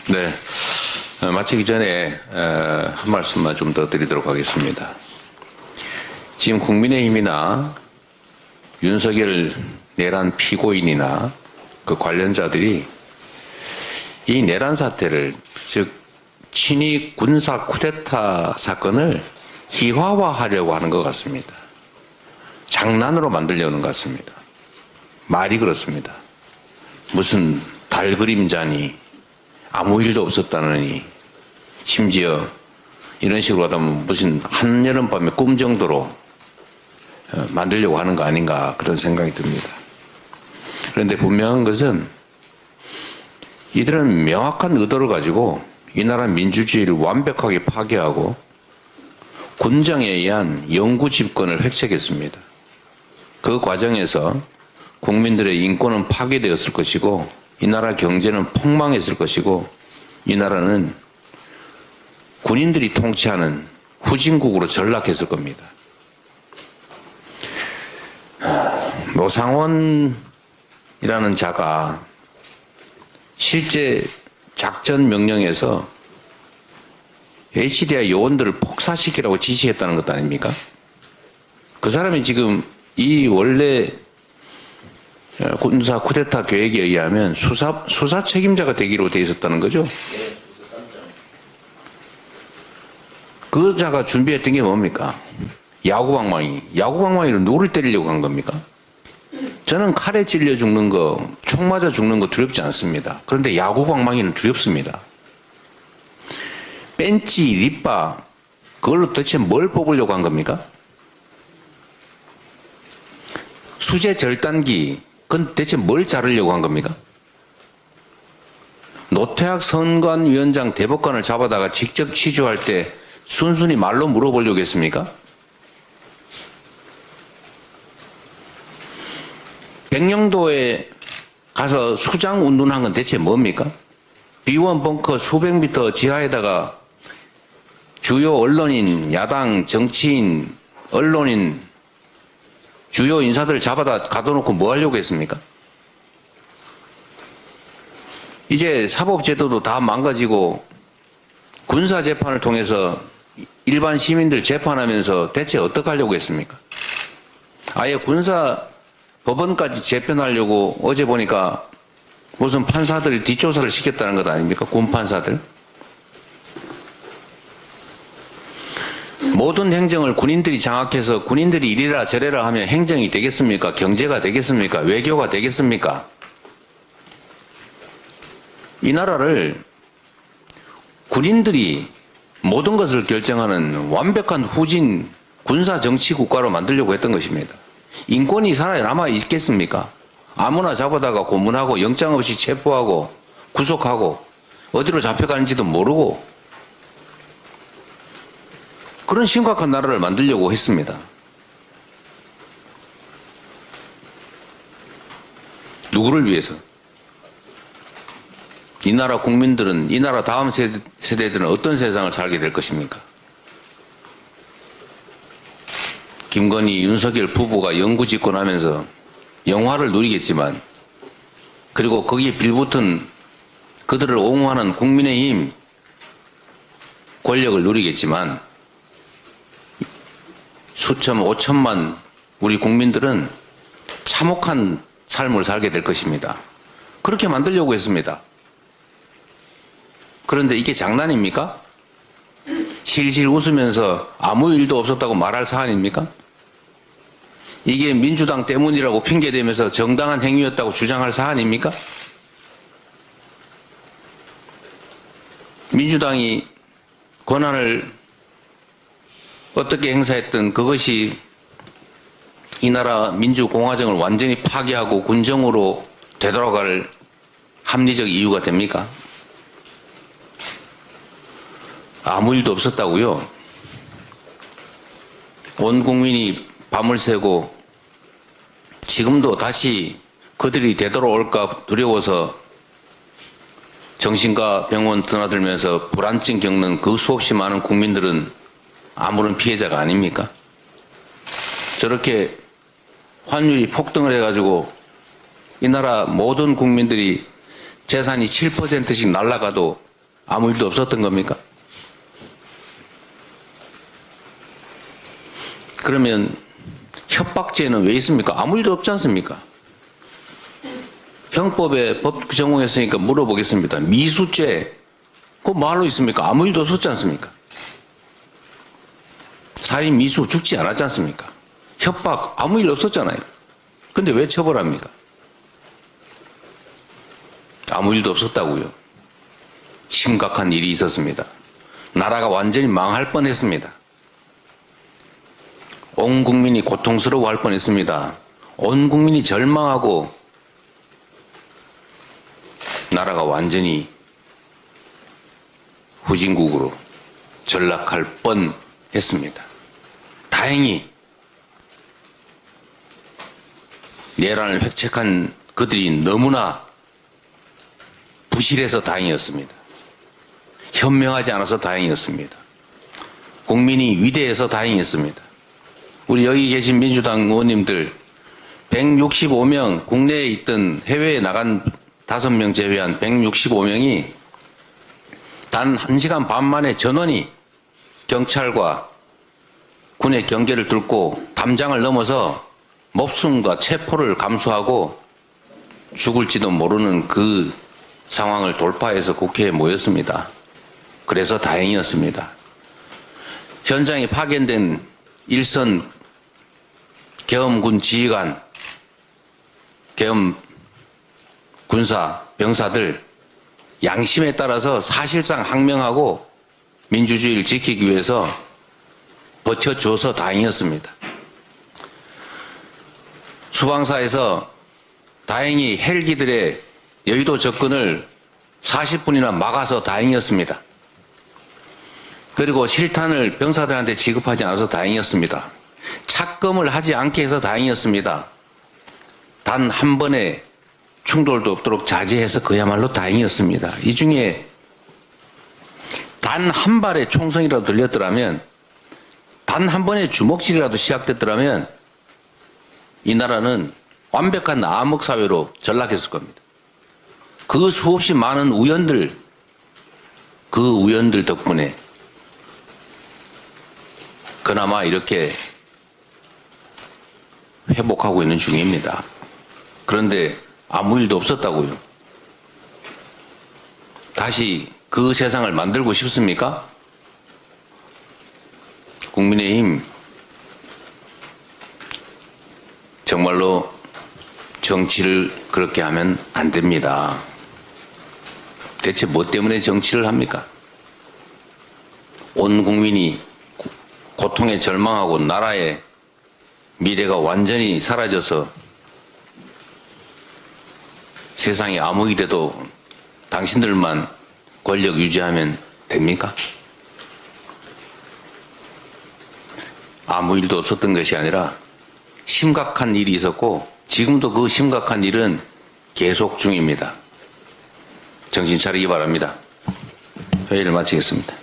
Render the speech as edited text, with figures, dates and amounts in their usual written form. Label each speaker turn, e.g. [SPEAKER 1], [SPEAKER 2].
[SPEAKER 1] 네. 마치기 전에 한 말씀만 좀 더 드리도록 하겠습니다. 지금 국민의힘이나 윤석열 내란 피고인이나 그 관련자들이 이 내란 사태를, 즉 친위 군사 쿠데타 사건을 희화화하려고 하는 것 같습니다. 장난으로 만들려는 것 같습니다. 말이 그렇습니다. 무슨 달 그림자니 아무 일도 없었다느니, 심지어 이런 식으로 하다 보면 무슨 한여름밤의 꿈 정도로 만들려고 하는 거 아닌가, 그런 생각이 듭니다. 그런데 분명한 것은 이들은 명확한 의도를 가지고 이 나라 민주주의를 완벽하게 파괴하고 군정에 의한 영구 집권을 획책했습니다. 그 과정에서 국민들의 인권은 파괴되었을 것이고 이 나라 경제는 폭망했을 것이고 이 나라는 군인들이 통치하는 후진국으로 전락했을 겁니다. 노상원이라는 자가 실제 작전 명령에서 HDI 요원들을 폭사시키라고 지시했다는 것도 아닙니까? 그 사람이 지금 이 원래 군사 쿠데타 계획에 의하면 수사 책임자가 되기로 돼 있었다는 거죠. 그 자가 준비했던 게 뭡니까? 야구방망이로 누구를 때리려고 한 겁니까? 저는 칼에 찔려 죽는 거, 총 맞아 죽는 거 두렵지 않습니다. 그런데 야구방망이는 두렵습니다. 벤치, 립바, 그걸로 도대체 뭘 뽑으려고 한 겁니까? 수제 절단기, 그건 대체 뭘 자르려고 한 겁니까? 노태학 선관위원장 대법관을 잡아다가 직접 취조할 때 순순히 말로 물어보려고 했습니까? 백령도에 가서 수장 운동한 건 대체 뭡니까? B1 벙커 수백 미터 지하에다가 주요 언론인, 야당, 정치인, 언론인, 주요 인사들을 잡아다 가둬놓고 뭐 하려고 했습니까? 이제 사법제도도 다 망가지고 군사재판을 통해서 일반 시민들 재판하면서 대체 어떻게 하려고 했습니까? 아예 군사 법원까지 재편하려고 어제 보니까 무슨 판사들 뒷조사를 시켰다는 것 아닙니까? 군 판사들. 모든 행정을 군인들이 장악해서 군인들이 이리라 저래라 하면 행정이 되겠습니까? 경제가 되겠습니까? 외교가 되겠습니까? 이 나라를 군인들이 모든 것을 결정하는 완벽한 후진 군사 정치 국가로 만들려고 했던 것입니다. 인권이 살아남아 있겠습니까? 아무나 잡아다가 고문하고 영장 없이 체포하고 구속하고 어디로 잡혀가는지도 모르고 그런 심각한 나라를 만들려고 했습니다. 누구를 위해서? 이 나라 국민들은, 이 나라 다음 세대들은 어떤 세상을 살게 될 것입니까? 김건희, 윤석열 부부가 영구 집권하면서 영화를 누리겠지만, 그리고 거기에 빌붙은 그들을 옹호하는 국민의힘 권력을 누리겠지만, 수천, 5천만 우리 국민들은 참혹한 삶을 살게 될 것입니다. 그렇게 만들려고 했습니다. 그런데 이게 장난입니까? 실실 웃으면서 아무 일도 없었다고 말할 사안입니까? 이게 민주당 때문이라고 핑계대면서 정당한 행위였다고 주장할 사안입니까? 민주당이 권한을 어떻게 행사했든 그것이 이 나라 민주공화정을 완전히 파괴하고 군정으로 되돌아갈 합리적 이유가 됩니까? 아무 일도 없었다고요? 온 국민이 밤을 새고 지금도 다시 그들이 되돌아올까 두려워서 정신과 병원 드나들면서 불안증 겪는 그 수없이 많은 국민들은 아무런 피해자가 아닙니까? 저렇게 환율이 폭등을 해가지고 이 나라 모든 국민들이 재산이 7%씩 날아가도 아무 일도 없었던 겁니까? 그러면 협박죄는 왜 있습니까? 아무 일도 없지 않습니까? 형법에 법 전공했으니까 물어보겠습니다. 미수죄, 그거 뭐하러 있습니까? 아무 일도 없었지 않습니까? 살인 미수 죽지 않았지 않습니까? 협박 아무 일 없었잖아요. 근데 왜 처벌합니까? 아무 일도 없었다고요. 심각한 일이 있었습니다. 나라가 완전히 망할 뻔했습니다. 온 국민이 고통스러워할 뻔했습니다. 온 국민이 절망하고 나라가 완전히 후진국으로 전락할 뻔했습니다. 다행히 내란을 획책한 그들이 너무나 부실해서 다행이었습니다. 현명하지 않아서 다행이었습니다. 국민이 위대해서 다행이었습니다. 우리 여기 계신 민주당 의원님들 165명, 국내에 있던 해외에 나간 5명 제외한 165명이 단 1시간 반 만에 전원이 경찰과 군의 경계를 뚫고 담장을 넘어서 목숨과 체포를 감수하고 죽을지도 모르는 그 상황을 돌파해서 국회에 모였습니다. 그래서 다행이었습니다. 현장에 파견된 일선 계엄군 지휘관, 계엄 군사, 병사들 양심에 따라서 사실상 항명하고 민주주의를 지키기 위해서 버텨줘서 다행이었습니다. 수방사에서 다행히 헬기들의 여의도 접근을 40분이나 막아서 다행이었습니다. 그리고 실탄을 병사들한테 지급하지 않아서 다행이었습니다. 착검을 하지 않게 해서 다행이었습니다. 단 한 번의 충돌도 없도록 자제해서 그야말로 다행이었습니다. 이 중에 단 한 발의 총성이라도 들렸더라면, 단 한 번의 주먹질이라도 시작됐더라면 이 나라는 완벽한 암흑사회로 전락했을 겁니다. 그 수없이 많은 우연들, 그 우연들 덕분에 그나마 이렇게 회복하고 있는 중입니다. 그런데 아무 일도 없었다고요. 다시 그 세상을 만들고 싶습니까? 국민의힘 정말로 정치를 그렇게 하면 안 됩니다. 대체 뭐 때문에 정치를 합니까? 온 국민이 고통에 절망하고 나라의 미래가 완전히 사라져서 세상에 아무 일에도 당신들만 권력 유지하면 됩니까? 아무 일도 없었던 것이 아니라 심각한 일이 있었고 지금도 그 심각한 일은 계속 중입니다. 정신 차리기 바랍니다. 회의를 마치겠습니다.